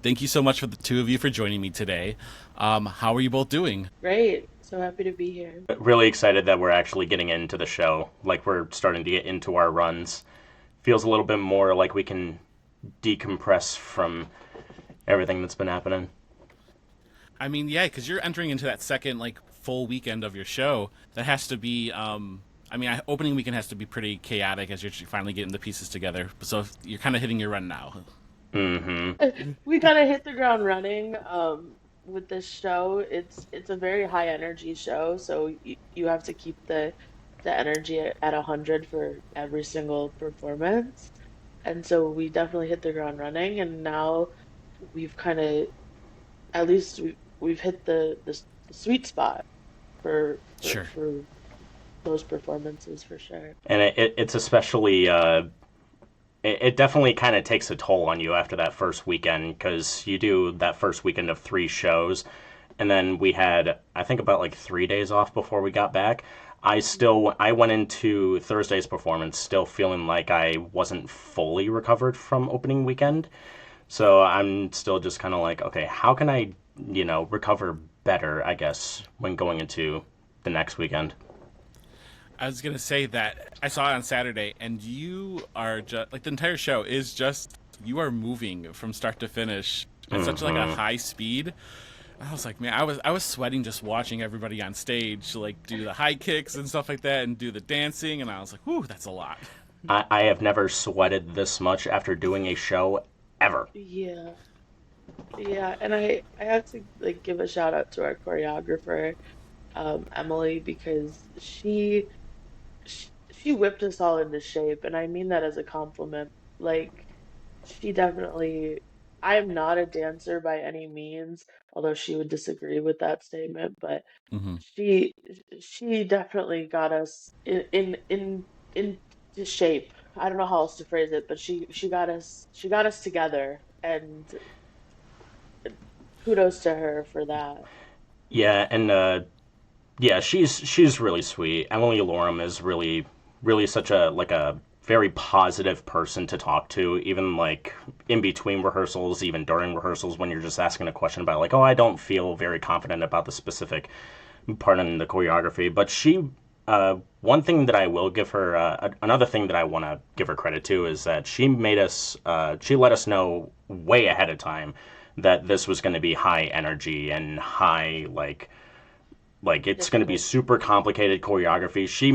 Thank you so much for the two of you for joining me today. How are you both doing? Great. So happy to be here. Really excited that we're actually getting into the show. Like we're starting to get into our runs. Feels a little bit more like we can decompress from everything that's been happening. I mean, yeah, because you're entering into that second like full weekend of your show. That has to be. Opening weekend has to be pretty chaotic as you're finally getting the pieces together. So you're kind of hitting your run now. Mm-hmm. We kind of hit the ground running with this show. It's a very high energy show, so you have to keep the energy at 100 for every single performance. And so we definitely hit the ground running, and now we've kind of at least we've hit the sweet spot for Sure. those performances for sure. And it's especially it definitely kind of takes a toll on you after that first weekend because you do that first weekend of three shows, and then we had I think about like 3 days off before we got back. I went into Thursday's performance still feeling like I wasn't fully recovered from opening weekend. So I'm still just kind of like, okay, how can I, recover better, I guess, when going into the next weekend? I was gonna say that I saw it on Saturday, and you are just like the entire show is just you are moving from start to finish at such like a Hmm. high speed. I was like, man, I was sweating just watching everybody on stage like do the high kicks and stuff like that, and do the dancing, and I was like, whew, that's a lot. I have never sweated this much after doing a show ever. Yeah. Yeah, and I have to like give a shout out to our choreographer, Emily, because she whipped us all into shape, and I mean that as a compliment. Like, she definitely, I'm not a dancer by any means, although she would disagree with that statement, but Hmm. she she definitely got us into shape. I don't know how else to phrase it, but she got us together, and kudos to her for that. Yeah, and yeah, she's really sweet. Emily Lorem is really such a very positive person to talk to, even like in between rehearsals, even during rehearsals when you're just asking a question about like, oh, I don't feel very confident about the specific part in the choreography. But one thing that I will give her, another thing that I want to give her credit to is that she let us know way ahead of time that this was going to be high energy and high like it's going to be Difficult. super complicated choreography. She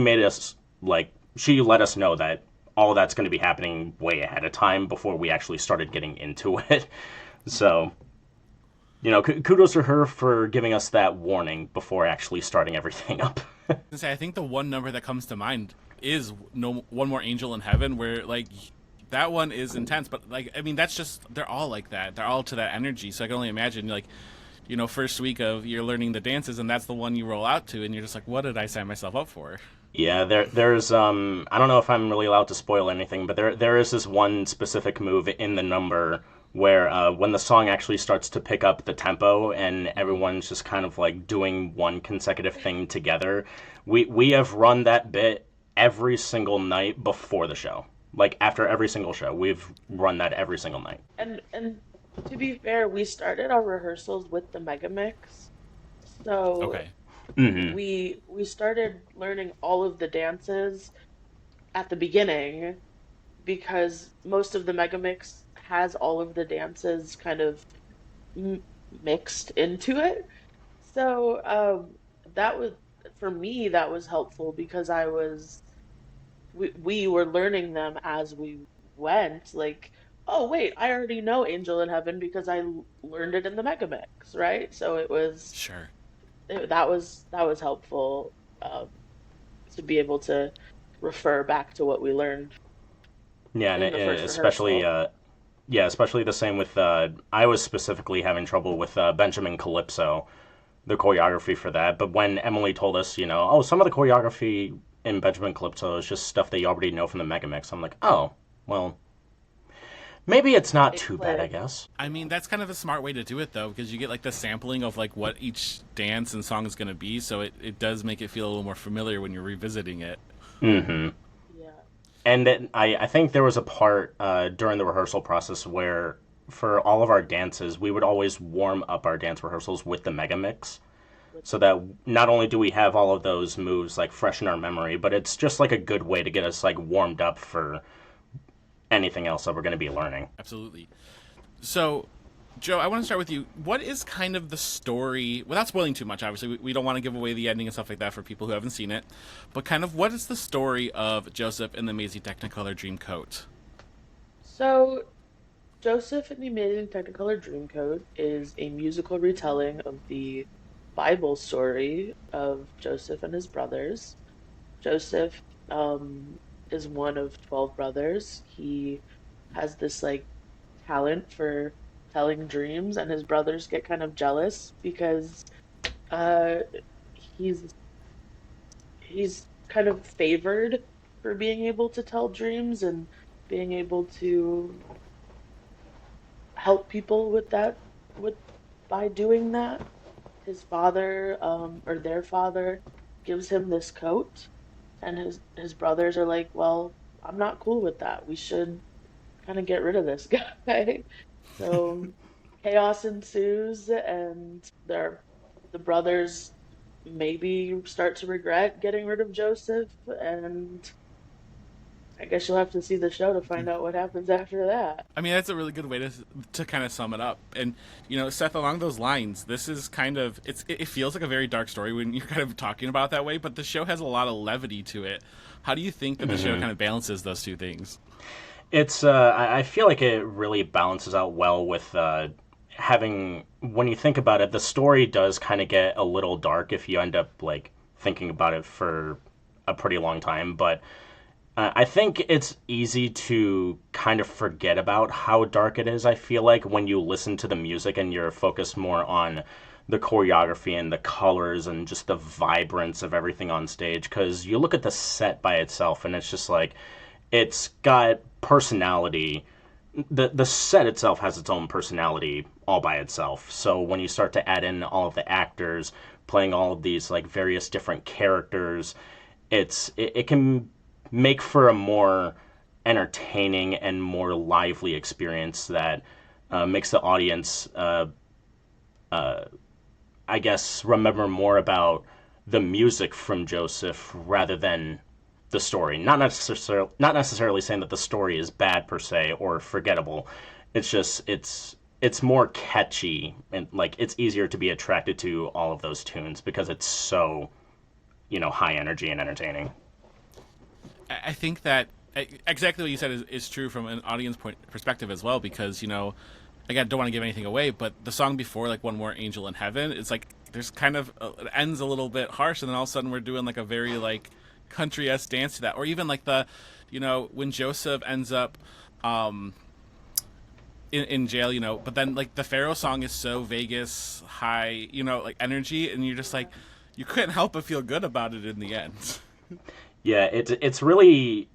let us know that all that's going to be happening way ahead of time before we actually started getting into it. So, kudos to her for giving us that warning before actually starting everything up. I say I think the one number that comes to mind is no one more angel in heaven, where like that one is intense, but like I mean that's just they're all like that. They're all to that energy. So I can only imagine like first week of you're learning the dances, and that's the one you roll out to, and you're just like, what did I sign myself up for? Yeah, there's I don't know if I'm really allowed to spoil anything, but there is this one specific move in the number where when the song actually starts to pick up the tempo and Mm-hmm. everyone's just kind of like doing one consecutive thing together, we have run that bit every single night before the show. Like after every single show, we've run that every single night. And to be fair, we started our rehearsals with the mega mix. So Okay. Hmm. we started learning all of the dances at the beginning because most of the mega mix has all of the dances kind of m mixed into it. So that was for me that was helpful because we were learning them as we went. Like, oh wait, I already know Angel in Heaven because learned it in the mega mix, right? So Sure. that was helpful um, to be able to refer back to what we learned Yeah, and in the first especially rehearsal. yeah, especially the same with I was specifically having trouble with Benjamin Calypso, the choreography for that. But when Emily told us, oh, some of the choreography in Benjamin Calypso is just stuff that you already know from the Megamix, I'm like, oh, well, maybe it's not It too bad, I clicked. guess. I mean, that's kind of a smart way to do it though, because you get like the sampling of like what each dance and song is going to be, so it does make it feel a little more familiar when you're revisiting it. Hmm. Yeah. And then I think there was a part during the rehearsal process where for all of our dances, we would always warm up our dance rehearsals with the mega mix, With so that not only do we have all of those moves like fresh in our memory, but it's just like a good way to get us like warmed up for anything else that we're going to be learning. Absolutely. So, Joe, I want to start with you. What is kind of the story, without spoiling too much, obviously, we don't want to give away the ending and stuff like that for people who haven't seen it, but kind of what is the story of Joseph and the Amazing Technicolor Dreamcoat? So, Joseph and the Amazing Technicolor Dreamcoat is a musical retelling of the Bible story of Joseph and his brothers. Joseph is one of 12 brothers. He has this like talent for telling dreams, and his brothers get kind of jealous because uh, he's he's kind of favored for being able to tell dreams and being able to help people with that with by doing that. His father, or their father, gives him this coat, and his brothers are like, "Well, I'm not cool with that. We should kind of get rid of this guy." So chaos ensues, and the brothers maybe start to regret getting rid of Joseph, and I guess you'll have to see the show to find out what happens after that. I mean, that's a really good way to kind of sum it up. And Seth, along those lines, this is kind of it feels like a very dark story when you're kind of talking about it that way, but the show has a lot of levity to it. How do you think that the show kind of balances those two things? It's I feel like it really balances out well with having, when you think about it, the story does kind of get a little dark if you end up like thinking about it for a pretty long time, but I think it's easy to kind of forget about how dark it is, I feel like, when you listen to the music and you're focused more on the choreography and the colors and just the vibrance of everything on stage. Because you look at the set by itself and it's just like, it's got personality. The set itself has its own personality all by itself. So when you start to add in all of the actors playing all of these like various different characters, it can make for a more entertaining and more lively experience that makes the audience, I guess, remember more about the music from Joseph rather than the story. Not necessarily saying that the story is bad per se or forgettable. It's just it's more catchy, and like it's easier to be attracted to all of those tunes because it's so high energy and entertaining. I think that exactly what you said is true from an audience perspective as well, because again, I don't want to give anything away, but the song before, like One More Angel in Heaven, it's like there's kind of it ends a little bit harsh, and then all of a sudden we're doing like a very like country-esque dance to that, or even like the when Joseph ends up in jail, but then like the Pharaoh song is so Vegas high, like energy, and you're just like you couldn't help but feel good about it in the end. Yeah, it's really.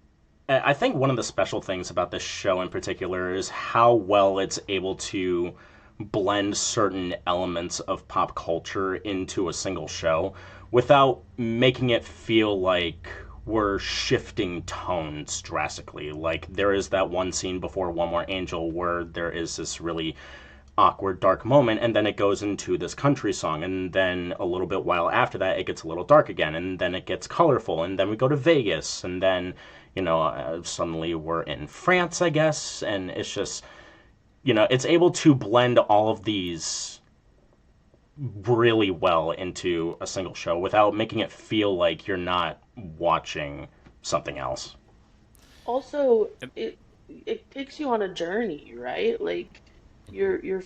I think one of the special things about this show in particular is how well it's able to blend certain elements of pop culture into a single show without making it feel like we're shifting tones drastically. Like there is that one scene before One More Angel where there is this really awkward dark moment, and then it goes into this country song, and then a little bit while after that it gets a little dark again, and then it gets colorful, and then we go to Vegas, and then suddenly we're in France, I guess, and it's just it's able to blend all of these really well into a single show without making it feel like you're not watching something else. Also, it takes you on a journey, right? Like you're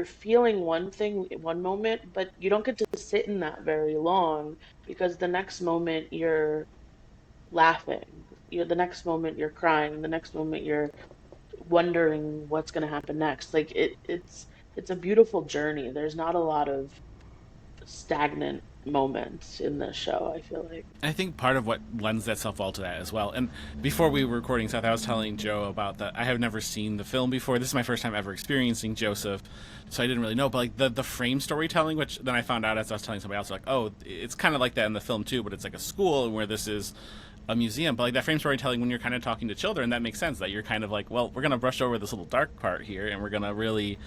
feeling one thing in one moment, but you don't get to sit in that very long because the next moment you're laughing, the next moment you're crying, the next moment you're wondering what's going to happen next. Like it's a beautiful journey. There's not a lot of stagnant moments in this show, I feel like. I think part of what lends itself well to that as well. And before we were recording, Seth, I was telling Joe about that. I have never seen the film before. This is my first time ever experiencing Joseph, so I didn't really know. But like the frame storytelling, which then I found out as I was telling somebody else, like, oh, it's kind of like that in the film too, but it's like a school, and where this is a museum. But like that frame storytelling, when you're kind of talking to children, that makes sense. That you're kind of like, well, we're gonna brush over this little dark part here, and we're gonna really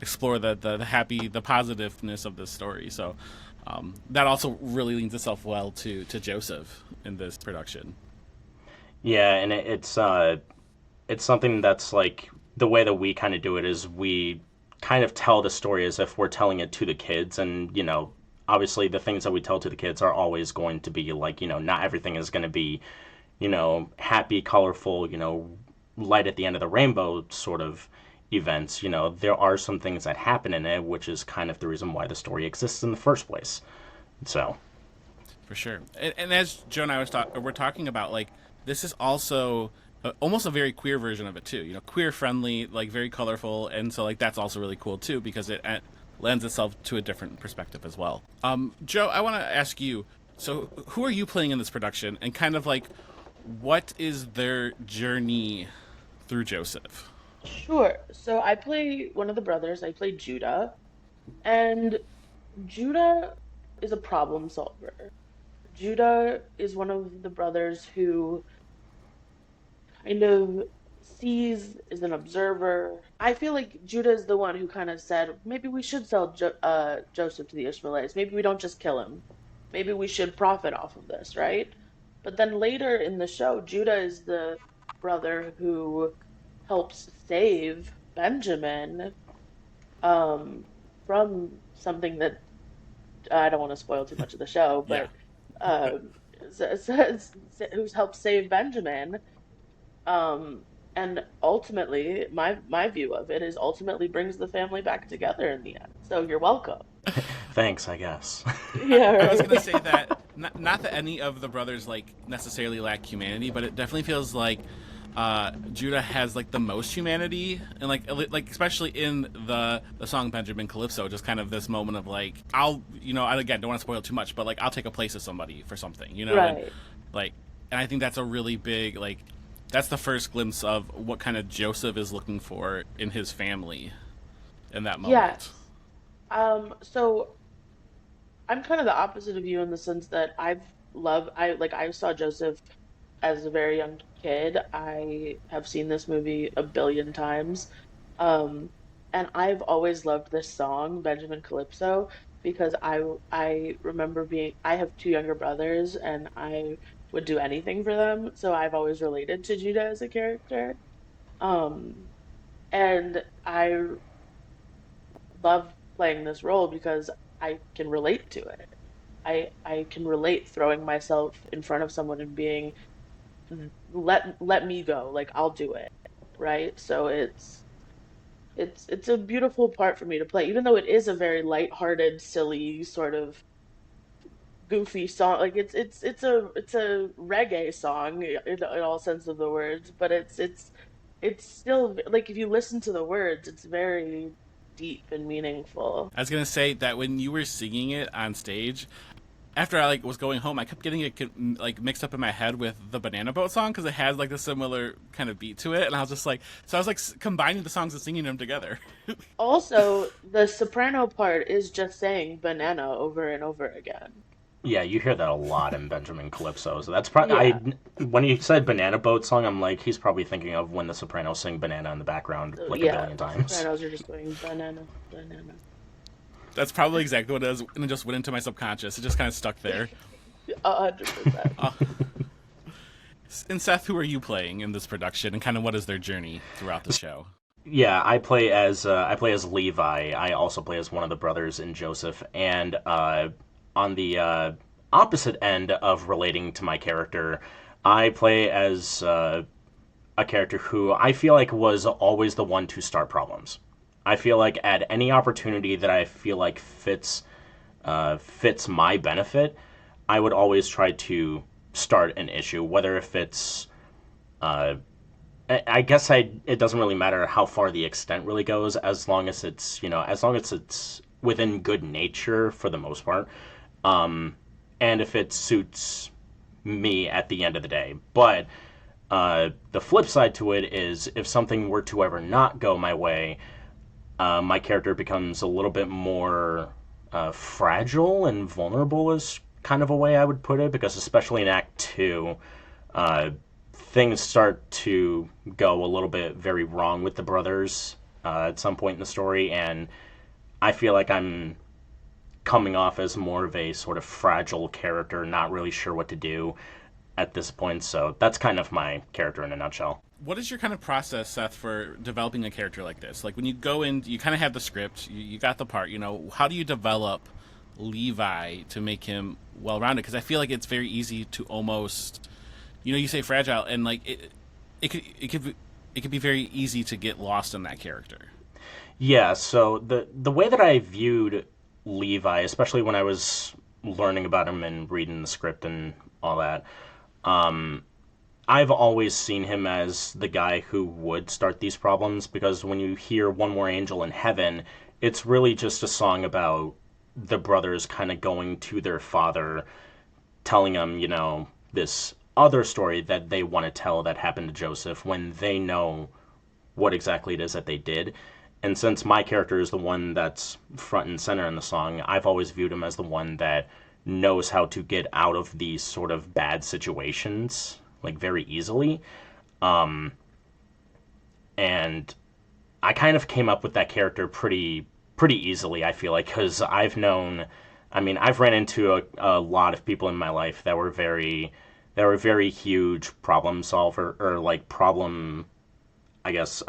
explore the positiveness of this story. So that also really leans itself well to Joseph in this production. Yeah, and it's something that's like the way that we kind of do it is we kind of tell the story as if we're telling it to the kids, and obviously the things that we tell to the kids are always going to be like, not everything is going to be, happy, colorful, light at the end of the rainbow sort of events. There are some things that happen in it, which is kind of the reason why the story exists in the first place. So, for sure. And as Joe and I we're talking about, like, this is also almost a very queer version of it too. Queer friendly, like very colorful, and so like that's also really cool too because it lends itself to a different perspective as well. Joe, I want to ask you. So, who are you playing in this production, and kind of like, what is their journey through Joseph? Sure. So I play one of the brothers. I play Judah, and Judah is a problem solver. Judah is one of the brothers who kind of is an observer. I feel like Judah is the one who kind of said, maybe we should sell Joseph to the Ishmaelites. Maybe we don't just kill him. Maybe we should profit off of this, right? But then later in the show, Judah is the brother who helps save Benjamin from something that I don't want to spoil too much of the show, but who's helped save Benjamin. And ultimately, my view of it is ultimately brings the family back together in the end. So you're welcome. Thanks, I guess. Yeah, right. I was gonna say that not that any of the brothers like necessarily lack humanity, but it definitely feels like Judah has like the most humanity, and like especially in the song Benjamin Calypso, just kind of this moment of like, I again don't want to spoil too much, but like I'll take a place of somebody for something, Right. And I think that's a really big like. That's the first glimpse of what kind of Joseph is looking for in his family in that moment. Yes. So I'm kind of the opposite of you in the sense that I saw Joseph as a very young kid. I have seen this movie a billion times. Um, and I've always loved this song, Benjamin Calypso, because I remember I have two younger brothers and I would do anything for them, so I've always related to Judah as a character. Um, and I love playing this role because I can relate to it. I can relate throwing myself in front of someone and being let me go, like I'll do it, right? So it's a beautiful part for me to play, even though it is a very lighthearted, silly sort of goofy song. Like it's a reggae song in all sense of the words, but it's still like if you listen to the words, it's very deep and meaningful. I was gonna say that when you were singing it on stage, after I like was going home, I kept getting it like mixed up in my head with the Banana Boat song because it has like a similar kind of beat to it, and I was just like, so I was like combining the songs and singing them together. Also, the soprano part is just saying banana over and over again. Yeah, you hear that a lot in Benjamin Calypso. So that's probably Yeah. when you said Banana Boat song, I'm like, he's probably thinking of when the Sopranos sing banana in the background like a Yeah, billion times. sopranos are just going banana, banana. That's probably exactly what it is, and it just went into my subconscious. It just kind of stuck there. 100%. And Seth, who are you playing in this production, and kind of what is their journey throughout the show? Yeah, I play as Levi. I also play as one of the brothers in Joseph, and on the opposite end of relating to my character, I play as a character who I feel like was always the one to start problems. I feel like at any opportunity that I feel like fits my benefit, I would always try to start an issue, whether if it's I guess it doesn't really matter how far the extent really goes, as long as it's within good nature for the most part, and if it suits me at the end of the day. But the flip side to it is if something were to ever not go my way, my character becomes a little bit more fragile and vulnerable is kind of a way I would put it, because especially in Act 2, uh, things start to go a little bit very wrong with the brothers at some point in the story, and I feel like I'm coming off as more of a sort of fragile character, not really sure what to do at this point. So that's kind of my character in a nutshell. What is your kind of process, Seth, for developing a character like this? Like when you go in, you kind of have the script, you got the part, how do you develop Levi to make him well-rounded? Because I feel like it's very easy to almost, you say fragile, and like it could be very easy to get lost in that character. Yeah, so the way that I viewed Levi, especially when I was learning about him and reading the script and all that, I've always seen him as the guy who would start these problems, because when you hear One More Angel in Heaven, it's really just a song about the brothers kind of going to their father, telling him, this other story that they want to tell that happened to Joseph, when they know what exactly it is that they did. And since my character is the one that's front and center in the song, I've always viewed him as the one that knows how to get out of these sort of bad situations, like, very easily. And I kind of came up with that character pretty easily, I feel like, because I've ran into a lot of people in my life that were very huge problem solver, or like problem, I guess,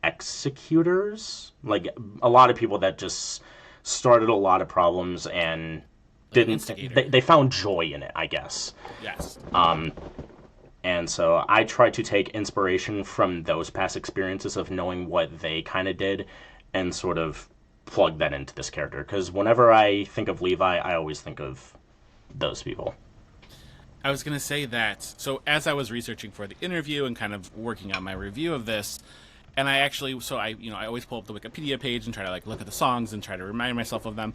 executors. Like a lot of people that just started a lot of problems and they found joy in it, I guess. Yes. And so I try to take inspiration from those past experiences of knowing what they kind of did and sort of plug that into this character. Because whenever I think of Levi, I always think of those people. I was going to say that, so as I was researching for the interview and kind of working on my review of this, and I always pull up the Wikipedia page and try to like look at the songs and try to remind myself of them.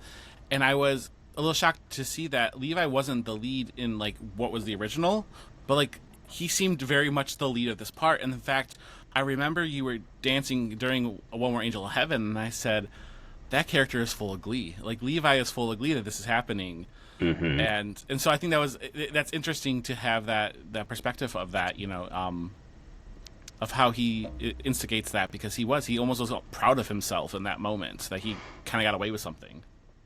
And I was a little shocked to see that Levi wasn't the lead in like what was the original, but like he seemed very much the lead of this part. And in fact, I remember you were dancing during One More Angel in Heaven, and I said, that character is full of glee. Like Levi is full of glee that this is happening. Mm-hmm. And so I think that's interesting to have that perspective of that, of how he instigates that, because he almost was proud of himself in that moment that he kind of got away with something.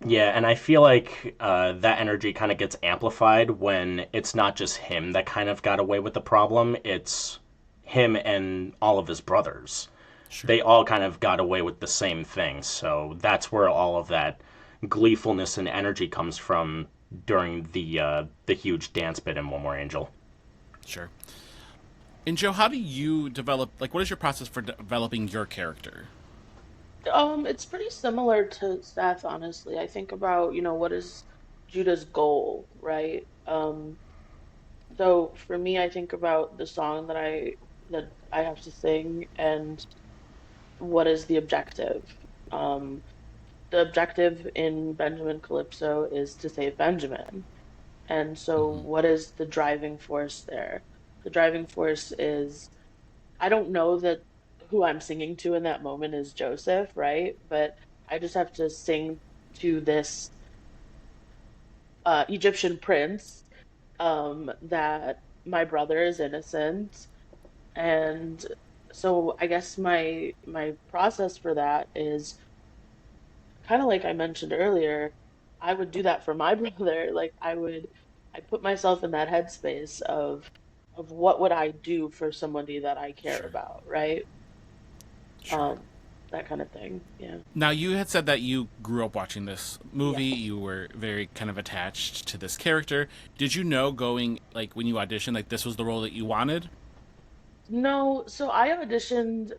Yeah, and I feel like that energy kind of gets amplified when it's not just him that kind of got away with the problem. It's him and all of his brothers. Sure. They all kind of got away with the same thing. So that's where all of that gleefulness and energy comes from during the huge dance bit in One More Angel. Sure. And Joe, how do you develop, like, what is your process for developing your character? It's pretty similar to Seth, honestly. I think about, what is Judah's goal, right? So for me, I think about the song that I have to sing, and what is the objective. The objective in Benjamin Calypso is to save Benjamin. And so what is the driving force there? The driving force is, I don't know that who I'm singing to in that moment is Joseph, right? But I just have to sing to this Egyptian prince, that my brother is innocent. And so I guess my process for that is kind of like I mentioned earlier. I would do that for my brother. Like I put myself in that headspace of what would I do for somebody that I care about, right? Sure. That kind of thing. Yeah. Now, you had said that you grew up watching this movie. Yeah. You were very kind of attached to this character. Did you know going, like, when you auditioned, like, this was the role that you wanted? No. So I auditioned,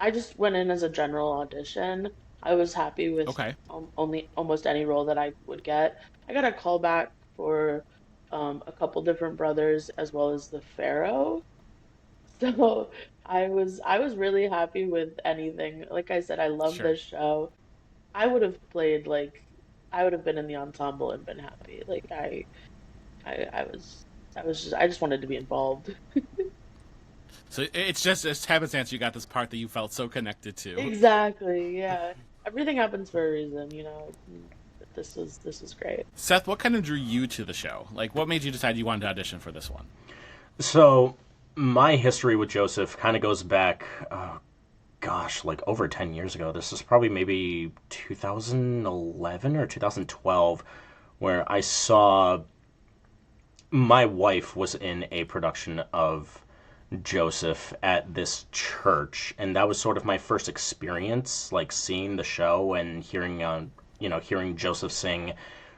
I just went in as a general audition. I was happy with only almost any role that I would get. I got a call back for a couple different brothers as well as the Pharaoh. So I was really happy with anything. Like I said, I love this show. I would have I would have been in the ensemble and been happy. Like I just wanted to be involved. So it's just happenstance you got this part that you felt so connected to. Exactly, yeah. Everything happens for a reason, this was great. Seth, what kind of drew you to the show? Like, what made you decide you wanted to audition for this one? So my history with Joseph kind of goes back, like over 10 years ago. This is probably maybe 2011 or 2012, where I saw my wife was in a production of Joseph at this church, and that was sort of my first experience, like seeing the show and hearing Joseph sing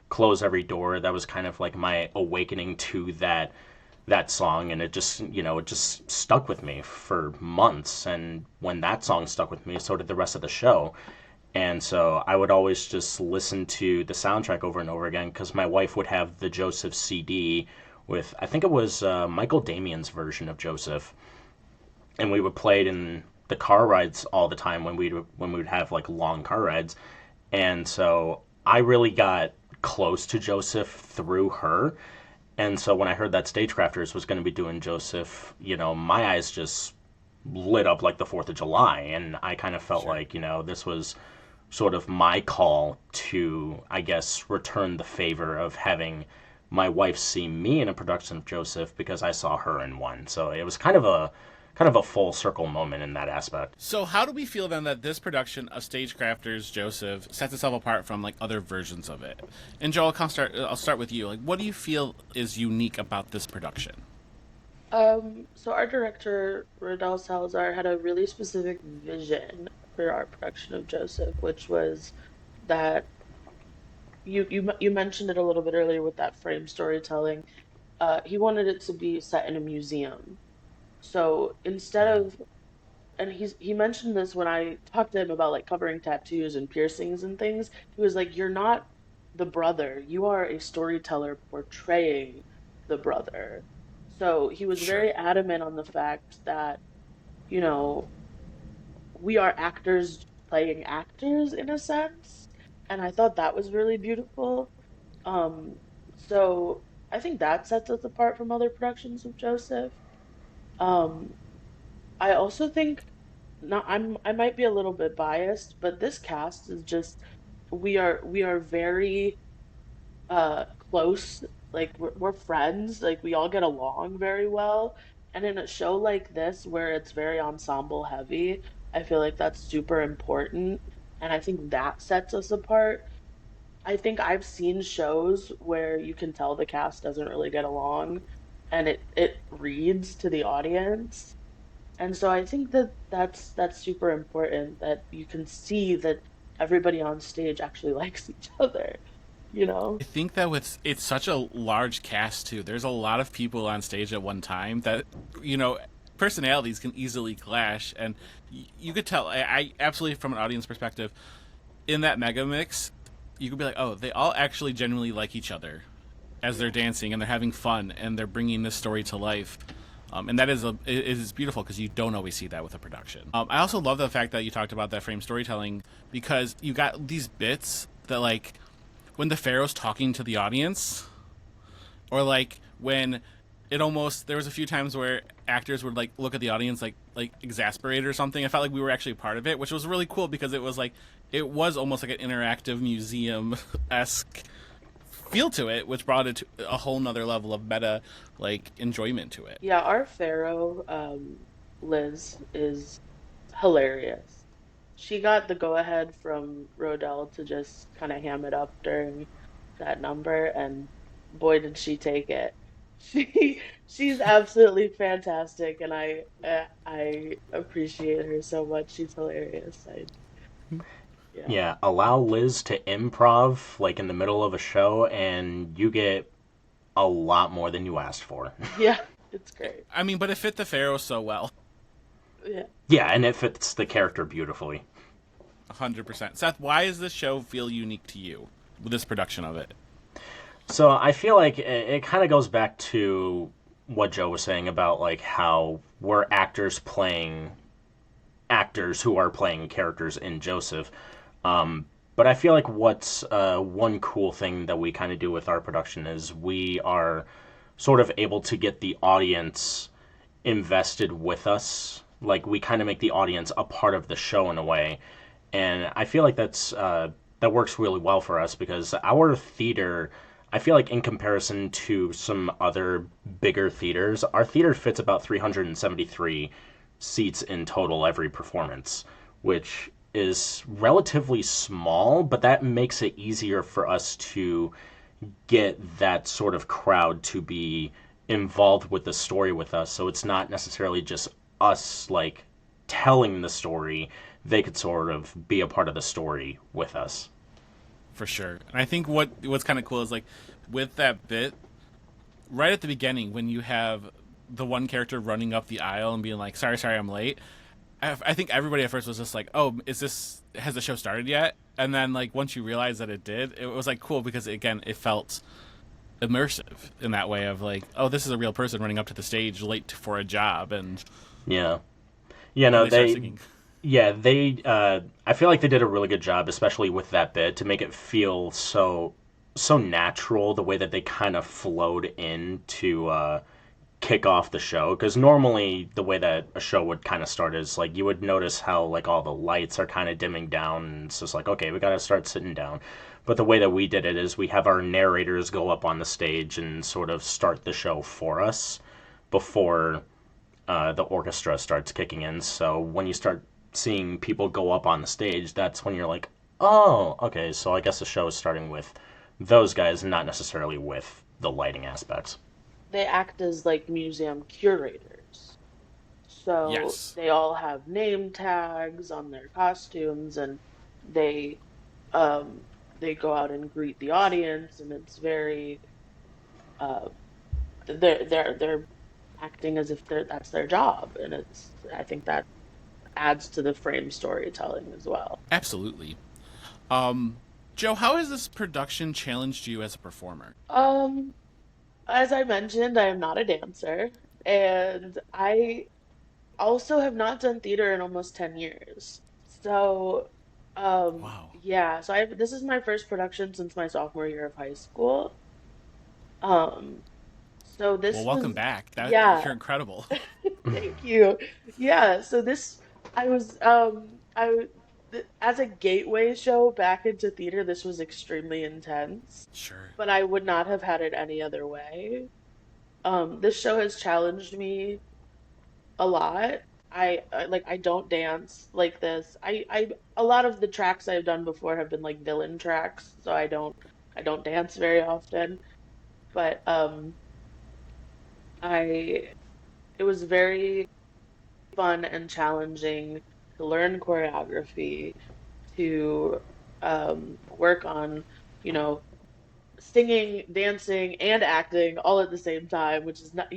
"Close Every Door." That was kind of like my awakening to that song, and it just stuck with me for months. And when that song stuck with me, so did the rest of the show. And so I would always just listen to the soundtrack over and over again, because my wife would have the Joseph CD with, I think it was Michael Damian's version of Joseph, and we would play it in the car rides all the time when we would have like long car rides. And so I really got close to Joseph through her. And so when I heard that Stagecrafters was going to be doing Joseph, my eyes just lit up like the 4th of July. And I kind of felt like, this was sort of my call to, I guess, return the favor of having my wife see me in a production of Joseph, because I saw her in one. So it was kind of a full circle moment in that aspect. So how do we feel then that this production of Stagecrafters Joseph sets itself apart from like other versions of it? And Joel, I'll start with you. Like, what do you feel is unique about this production? So our director, Rodel Salazar, had a really specific vision for our production of Joseph, which was that you mentioned it a little bit earlier with that frame storytelling. He wanted it to be set in a museum. So instead of, and he mentioned this when I talked to him about like covering tattoos and piercings and things. He was like, "You're not the brother. You are a storyteller portraying the brother." So he was very adamant on the fact that, we are actors playing actors in a sense. And I thought that was really beautiful. Um, so I think that sets us apart from other productions of Joseph. Um, I also think, not I might be a little bit biased, but this cast is just, we are very close. Like we're friends. Like we all get along very well. And in a show like this where it's very ensemble heavy, I feel like that's super important. And I think that sets us apart. I think I've seen shows where you can tell the cast doesn't really get along, and it reads to the audience. And so I think that that's super important, that you can see that everybody on stage actually likes each other, you know? I think that it's such a large cast too. There's a lot of people on stage at one time that personalities can easily clash, and you could tell. I absolutely, from an audience perspective, in that mega mix, you could be like, oh, they all actually genuinely like each other as they're dancing and they're having fun and they're bringing this story to life. And that is beautiful, because you don't always see that with a production. I also love the fact that you talked about that frame storytelling, because you got these bits that, like, when the Pharaoh's talking to the audience, or like when there was a few times where actors would like look at the audience like exasperated or something. I felt like we were actually part of it, which was really cool, because it was almost like an interactive museum-esque feel to it, which brought it to a whole nother level of meta like enjoyment to it. Yeah, our Pharaoh, Liz, is hilarious. She got the go-ahead from Rodel to just kind of ham it up during that number, and boy, did she take it. She's absolutely fantastic, and I appreciate her so much. She's hilarious. Yeah, allow Liz to improv like in the middle of a show, and you get a lot more than you asked for. Yeah, it's great. I mean, but it fit the Pharaoh so well. Yeah. Yeah, and it fits the character beautifully. 100%. Seth, why does this show feel unique to you with this production of it? So I feel like it kind of goes back to what Joe was saying about like how we're actors playing actors who are playing characters in Joseph. But I feel like what's one cool thing that we kind of do with our production is we are sort of able to get the audience invested with us. Like we kind of make the audience a part of the show in a way. And I feel like that's that works really well for us because our theater, I feel like in comparison to some other bigger theaters, our theater fits about 373 seats in total every performance, which is relatively small, but that makes it easier for us to get that sort of crowd to be involved with the story with us. So it's not necessarily just us like telling the story. They could sort of be a part of the story with us. For sure. And I think what's kind of cool is like with that bit right at the beginning when you have the one character running up the aisle and being like, sorry, I'm late. I think everybody at first was just like, oh, has the show started yet? And then like once you realize that it did, it was like cool because again, it felt immersive in that way of like, oh, this is a real person running up to the stage late for a job. And yeah, no, I feel like they did a really good job, especially with that bit, to make it feel so natural the way that they kind of flowed in to kick off the show. Because normally the way that a show would kind of start is like you would notice how like all the lights are kind of dimming down, and it's just like, okay, we got to start sitting down. But the way that we did it is we have our narrators go up on the stage and sort of start the show for us before the orchestra starts kicking in. So when you start seeing people go up on the stage, that's when you're like, oh, okay, so I guess the show is starting with those guys, not necessarily with the lighting aspects. They act as like museum curators. So yes. They all have name tags on their costumes, and they go out and greet the audience, and it's very they're acting as if that's their job, and I think that adds to the frame storytelling as well. Absolutely. Joe, how has this production challenged you as a performer? As I mentioned, I am not a dancer, and I also have not done theater in almost 10 years. So, Wow. yeah, so this is my first production since my sophomore year of high school. Um, so Well, this welcome was, back. yeah, You're incredible. thank you. Yeah, so I was, as a gateway show back into theater, this was extremely intense, Sure. but I would not have had it any other way. This show has challenged me a lot. I don't dance like this. A lot of the tracks I've done before have been like villain tracks, so I don't dance very often. But I it was very fun and challenging to learn choreography, to work on, you know, singing, dancing, and acting all at the same time, which is not,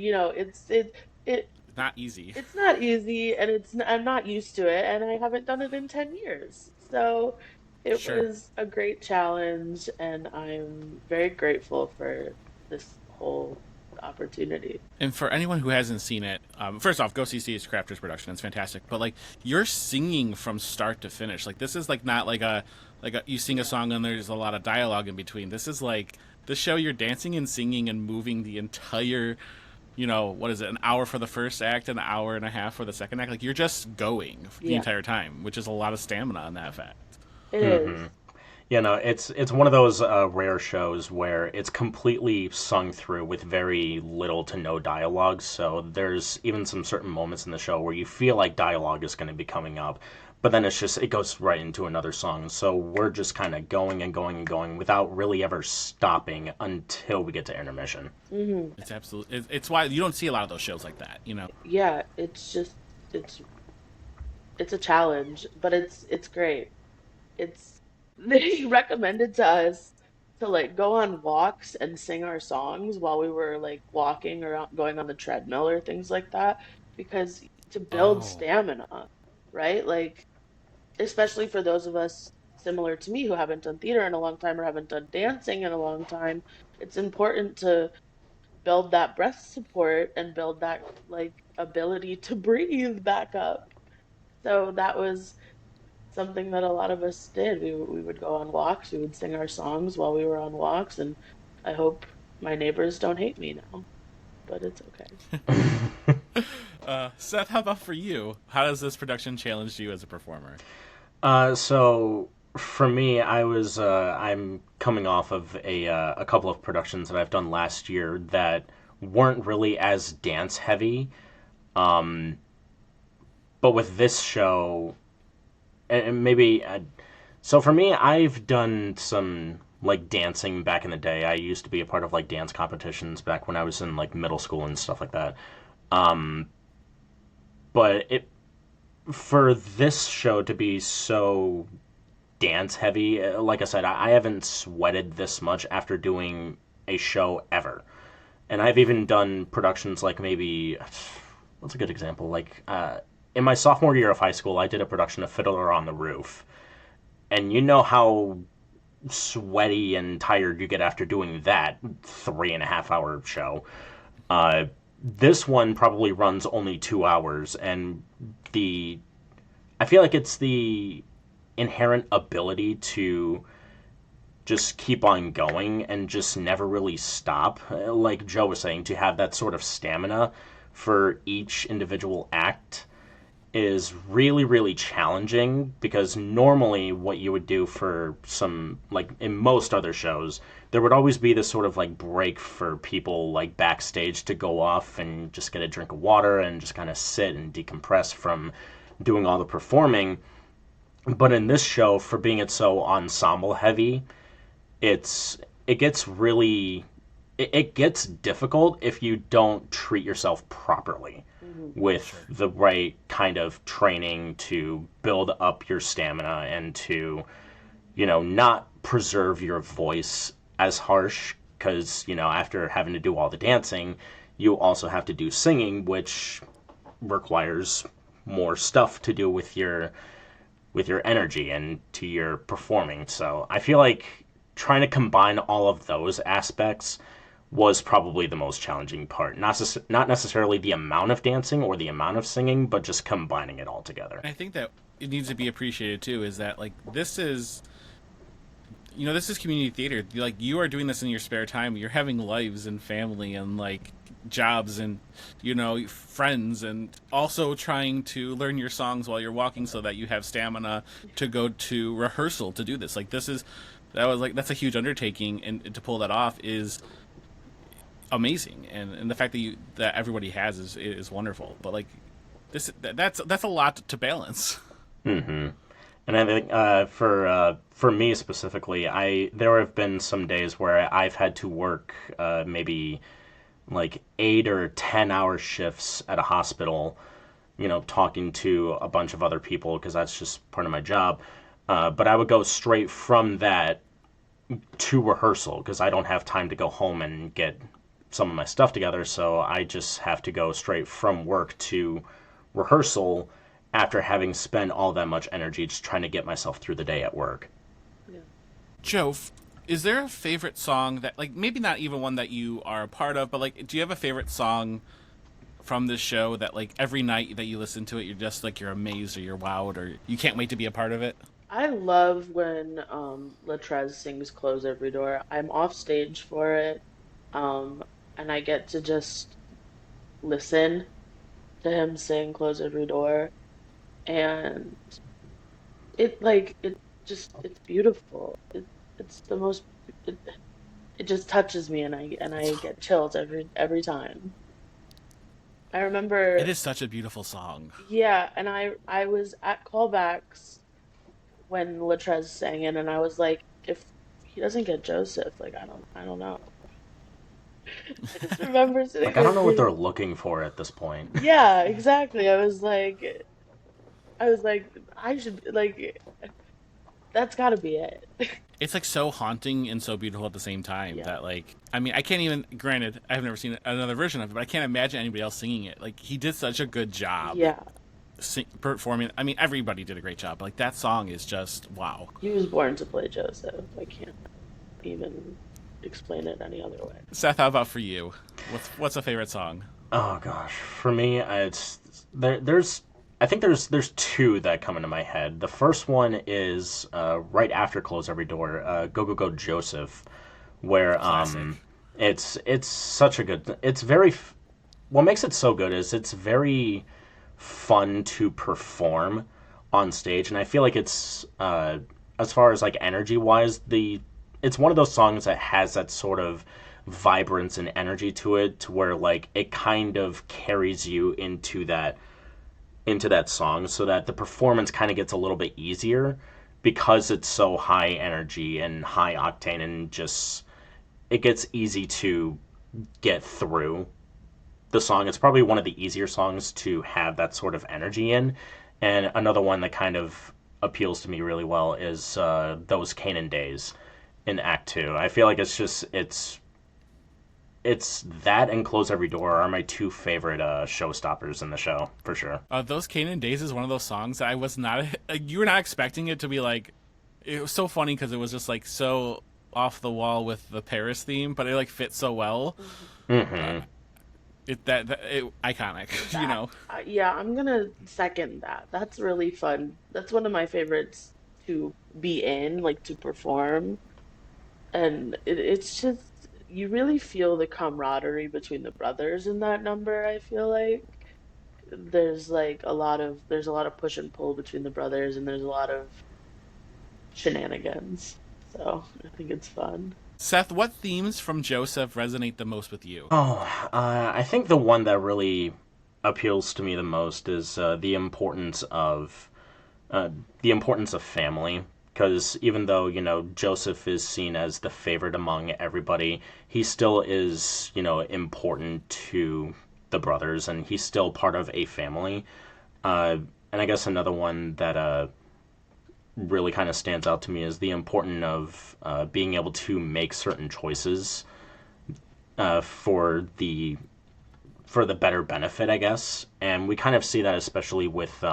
it Not easy. it's not easy, and I'm not used to it, and I haven't done it in 10 years. So it Sure. was a great challenge, and I'm very grateful for this whole opportunity. And for anyone who hasn't seen it, first off, go see Stagecrafters production. It's fantastic. But like you're singing from start to finish. Like this is like not like a you sing a song and there's a lot of dialogue in between. This is like the show you're dancing and singing and moving the entire, what is it, an hour for the first act, an hour and a half for the second act. Like you're just going the Yeah, entire time, which is a lot of stamina in that fact. it is. It's one of those rare shows where it's completely sung through with very little to no dialogue. So there's even some certain moments in the show where you feel like dialogue is going to be coming up, but then it goes right into another song. So we're just kind of going and going and going without really ever stopping until we get to intermission. Hmm. It's absolutely it's why you don't see a lot of those shows like that. Yeah, it's it's a challenge, but it's great. It's they recommended to us to like go on walks and sing our songs while we were like walking or going on the treadmill or things like that, because to build Oh, stamina, right? Like especially for those of us similar to me who haven't done theater in a long time or haven't done dancing in a long time, it's important to build that breath support and build that like ability to breathe back up. So that was something that a lot of us did. We would go on walks, we would sing our songs while we were on walks, and I hope my neighbors don't hate me now, but it's okay. Seth, how about for you? How does this production challenge you as a performer? So For me, I'm coming off of a couple of productions that I've done last year that weren't really as dance heavy. Um, but with this show, and maybe so for me, I've done some like dancing back in the day. I used to be a part of like dance competitions back when I was in like middle school and stuff like that. Um, but it for this show to be so dance heavy, like I said, I haven't sweated this much after doing a show ever. And I've even done productions like maybe what's a good example? Like in my sophomore year of high school, I did a production of Fiddler on the Roof, and you know how sweaty and tired you get after doing that 3.5 hour show. Uh, this one probably runs only 2 hours, and the I feel like it's the inherent ability to just keep on going and just never really stop. Like Joe was saying, to have that sort of stamina for each individual act is really, really challenging because normally what you would do for some, like in most other shows, there would always be this sort of like break for people like backstage to go off and just get a drink of water and just kind of sit and decompress from doing all the performing. But in this show, for being it so ensemble heavy, it's it gets really it gets difficult if you don't treat yourself properly with the right kind of training to build up your stamina and to, not preserve your voice as harsh because, after having to do all the dancing, you also have to do singing, which requires more stuff to do with your energy and to your performing. So I feel like trying to combine all of those aspects was probably the most challenging part. Not necessarily the amount of dancing or the amount of singing, but just combining it all together. I think that it needs to be appreciated too. Is that like this is community theater. Like you are doing this in your spare time. You're having lives and family and like jobs and friends and also trying to learn your songs while you're walking so that you have stamina to go to rehearsal to do this. Like that's a huge undertaking, and to pull that off is amazing. And the fact that everybody has is wonderful. But like that's a lot to balance. Mm-hmm. And I think for me specifically, there have been some days where I've had to work maybe like 8 or 10 hour shifts at a hospital, talking to a bunch of other people because that's just part of my job. But I would go straight from that to rehearsal because I don't have time to go home and get some of my stuff together. So I just have to go straight from work to rehearsal after having spent all that much energy just trying to get myself through the day at work. Yeah. Joe, is there a favorite song that, like, maybe not even one that you are a part of, but like, do you have a favorite song from this show that like every night that you listen to it, you're just like, you're amazed or you're wowed or you can't wait to be a part of it? I love when Latrez sings "Close Every Door." I'm off stage for it, and I get to just listen to him sing "Close Every Door," and it's beautiful. It's the most it, it just touches me, and I get chills every time. I It remember, is such a beautiful song. yeah, and I was at callbacks when Latrez sang it, and I was like, if he doesn't get Joseph, like I don't know. I just remember sitting Like, I there don't know what being, they're looking for at this point. yeah, exactly. I was like, I should like that's got to be it. It's like so haunting and so beautiful at the same time Yeah, that, like, I mean, I can't even, granted, I've never seen another version of it, but I can't imagine anybody else singing it. Like, he did such a good job yeah. performing. I mean, everybody did a great job. Like, that song is just wow. He was born to play Joseph. I can't even explain it any other way. Seth, how about for you? What's a favorite song? Oh gosh, for me, it's there's I think there's two that come into my head. The first one is right after "Close Every Door," "Go Go Go Joseph," where Classic. it's such a good. It's very. What makes it so good is it's very fun to perform on stage, and I feel like it's as far as like energy wise, it's one of those songs that has that sort of vibrance and energy to it, to where like it kind of carries you into that song, so that the performance kind of gets a little bit easier because it's so high energy and high octane, and just it gets easy to get through the song. It's probably one of the easier songs to have that sort of energy in. And another one that kind of appeals to me really well is Those Canaan Days in Act 2. I feel like it's that and Close Every Door are my two favorite showstoppers in the show, for sure. Those Canaan Days is one of those songs that I was not... you were not expecting it to be like... It was so funny because it was just like so off the wall with the Paris theme, but it like fit so well. Mm-hmm. Iconic, That, you know. yeah, I'm gonna second that. That's really fun. That's one of my favorites to be in, like to perform. And it's just, you really feel the camaraderie between the brothers in that number, I feel like. There's a lot of push and pull between the brothers, and there's a lot of shenanigans. So I think it's fun. Seth, what themes from Joseph resonate the most with you? I think the one that really appeals to me the most is the importance of family. Because even though, you know, Joseph is seen as the favorite among everybody, he still is, you know, important to the brothers, and he's still part of a family. And I guess another one that really kind of stands out to me is the importance of being able to make certain choices for the better benefit, I guess. And we kind of see that especially with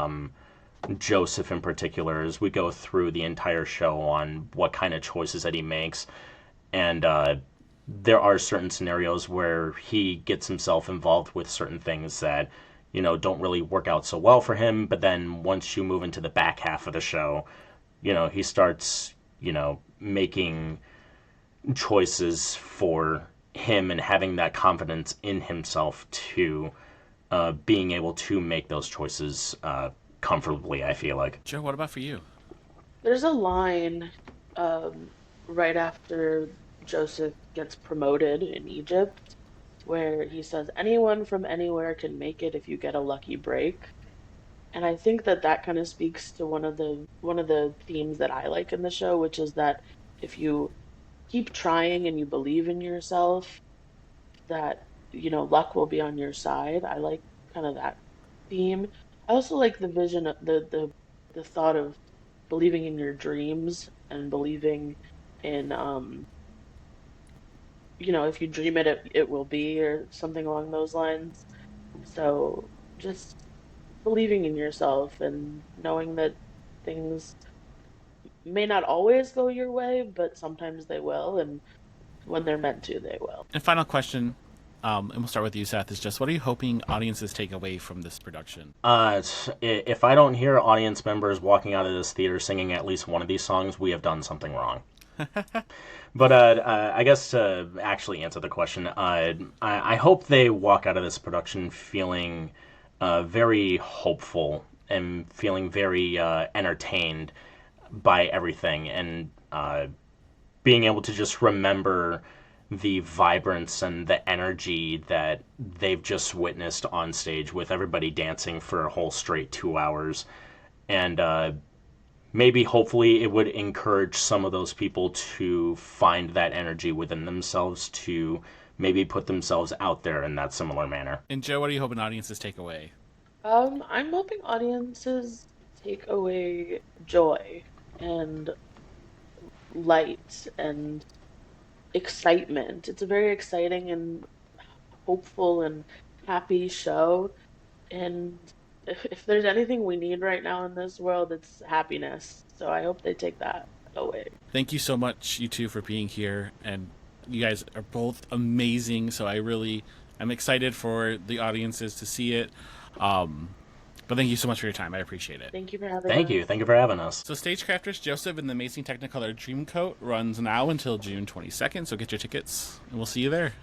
Joseph in particular, as we go through the entire show on what kind of choices that he makes. And there are certain scenarios where he gets himself involved with certain things that, you know, don't really work out so well for him. But then once you move into the back half of the show, you know, he starts, you know, making choices for him and having that confidence in himself to being able to make those choices comfortably, I feel like. Joe, what about for you? There's a line right after Joseph gets promoted in Egypt where he says, "Anyone from anywhere can make it if you get a lucky break." And I think that that kind of speaks to one of the themes that I like in the show, which is that if you keep trying and you believe in yourself, that luck will be on your side. I like kind of that theme. I also like the vision of the thought of believing in your dreams and believing in if you dream it, it will be, or something along those lines. So just believing in yourself and knowing that things may not always go your way, but sometimes they will, and when they're meant to, they will. And final question, and we'll start with you, Seth, is just what are you hoping audiences take away from this production? If I don't hear audience members walking out of this theater singing at least one of these songs, we have done something wrong. But I guess to actually answer the question, I hope they walk out of this production feeling very hopeful and feeling very entertained by everything, and being able to just remember the vibrance and the energy that they've just witnessed on stage with everybody dancing for a whole straight 2 hours. And maybe hopefully it would encourage some of those people to find that energy within themselves to maybe put themselves out there in that similar manner. And Joe, what are you hoping audiences take away? I'm hoping audiences take away joy and light and excitement. It's a very exciting and hopeful and happy show. And if there's anything we need right now in this world, it's happiness. So I hope they take that away. Thank you so much, you two, for being here. And you guys are both amazing. So I'm excited for the audiences to see it. But thank you so much for your time. I appreciate it. Thank you for having us. Thank you for having us. So Stagecrafters Joseph and the Amazing Technicolor Dreamcoat runs now until June 22nd. So get your tickets, and we'll see you there.